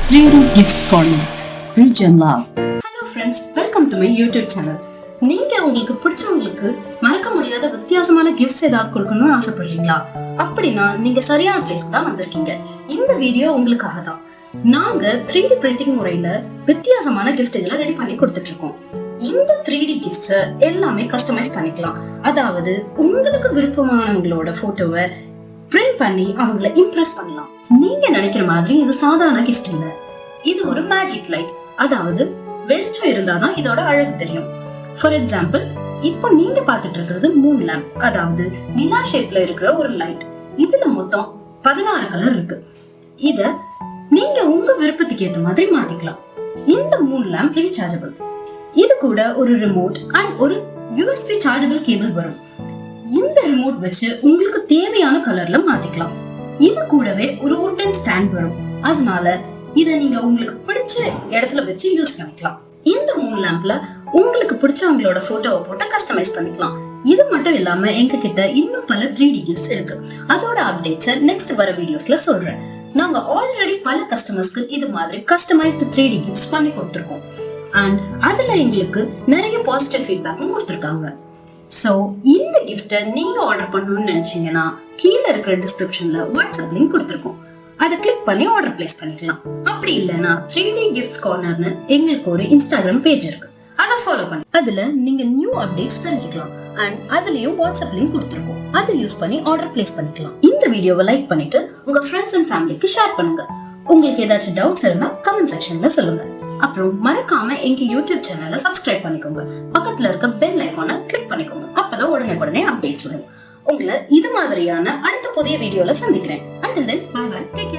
3D Gifts Corner, Rich and Love. Hello friends, welcome to my YouTube channel. நீங்க உங்களுக்கு பிடிச்சவங்களுக்கு மறக்க முடியாத வித்தியாசமான கிஃப்ட்ஸ் ஏதாவது கொடுக்கணும்னு ஆசைப்படுறீங்களா? அப்படின்னா நீங்க சரியான பிளேஸ்க்கு தான் வந்திருக்கீங்க. இந்த வீடியோ உங்களுக்காக தான். நாங்க 3D printing முறையில வித்தியாசமான கிஃப்ட்களை ரெடி பண்ணி கொடுத்துட்டு இருக்கோம். இந்த 3D கிஃப்ட்ஸ் எல்லாமே கஸ்டமைஸ் பண்ணிக்கலாம். அதாவது உங்களுக்கு விருப்பமானவங்களோட போட்டோவை பிரிண்ட் பண்ணி அவங்களை இம்ப்ரெஸ் பண்ணலாம். நீங்க நினைக்கிற மாதிரி இது சாதாரண கிஃப்ட் இல்ல. இது ஒரு மேஜிக் லைட். அதாவது வெளிச்சம் இருந்தாதான் இதோட அழகு தெரியும். ஃபார் எக்ஸாம்பிள், இப்போ நீங்க பாத்துட்டு இருக்கிறது மூன் லேம்ப். அதாவது நிலா ஷேப்ல இருக்கிற ஒரு லைட். இதுல மொத்தம் 16 கலர் இருக்கு. இத நீங்க உங்க விருப்பத்துக்கு ஏற்ற மாதிரி மாத்திக்கலாம். இந்த மூன் லேம்ப் ரீசார்ஜபிள். இது கூட ஒரு ரிமோட் அண்ட் ஒரு USB சார்ஜபிள் கேபிள் வரும். இந்த ரிமோட் வச்சு உங்களுக்கு தேவையான கலர்ல மாத்திக்கலாம். இது கூடவே ஒரு வுட்டன் ஸ்டாண்ட் வரும். அதனால இத நீங்க உங்களுக்கு பிடிச்ச இடத்துல வச்சு யூஸ் பண்ணிக்கலாம். இந்த மூன் லேம்ப்ல உங்களுக்கு பிடிச்சவங்களோட போட்டோவை போட்டு கஸ்டமைஸ் பண்ணிக்கலாம். இது மட்டும் இல்லாம எங்க கிட்ட இன்னும் பல 3D கிஃப்ட்ஸ் இருக்கு. அதோட அப்டேட்ஸை நெக்ஸ்ட் வர வீடியோஸ்ல சொல்றேன். நாங்க ஆல்ரெடி பல கஸ்டமர்ஸ்க்கு இது மாதிரி கஸ்டமைஸ்டு 3D கிஃப்ட்ஸ் பண்ணி கொடுத்துருக்கோம். அண்ட் அதுல எங்களுக்கு நிறைய பாசிட்டிவ் ஃபீட்பேக்கும் கொடுத்துருக்காங்க. சோ இந்த கிஃப்ட்டை நீங்க ஆர்டர் பண்ணணும்னு நினைச்சீங்கன்னா கீழே இருக்கிற டிஸ்கிரிப்ஷன்ல வாட்ஸ்அப் லிங்க் கொடுத்துருக்கோம். அதை கிளிக் பண்ணி ஆர்டர் பிளேஸ் பண்ணிக்கலாம். அப்படி இல்லைன்னா 3D கிஃப்ட்ஸ் கார்னர்னு எங்களுக்கு ஒரு இன்ஸ்டாகிராம் பேஜ் இருக்கு. அதை ஃபாலோ பண்ணி அதுல நீங்க நியூ அப்டேட்ஸ் தெரிஞ்சுக்கலாம். அண்ட் அதுலயும் வாட்ஸ்அப் லிங்க் கொடுத்துருக்கோம். அதை யூஸ் பண்ணி ஆர்டர் பிளேஸ் பண்ணிக்கலாம். இந்த வீடியோவை லைக் பண்ணிட்டு உங்க ஃப்ரெண்ட்ஸ் அண்ட் ஃபேமிலிக்கு ஷேர் பண்ணுங்க. உங்களுக்கு ஏதாச்சும் டவுட்ஸ் இருந்தா கமெண்ட் செக்ஷன்ல சொல்லுங்க. அப்புறம் மறக்காம எங்க யூடியூப் சேனலை சப்ஸ்கிரைப் பண்ணிக்கோங்க. பக்கத்துல இருக்க பெல் ஐகானை கிளிக் பண்ணிக்கோங்க. அப்பதான் உடனே அப்டேட்ஸ் வரும். உங்களை இது மாதிரியான அடுத்த புதிய வீடியோல சந்திக்கிறேன். Until then, bye bye. Take care.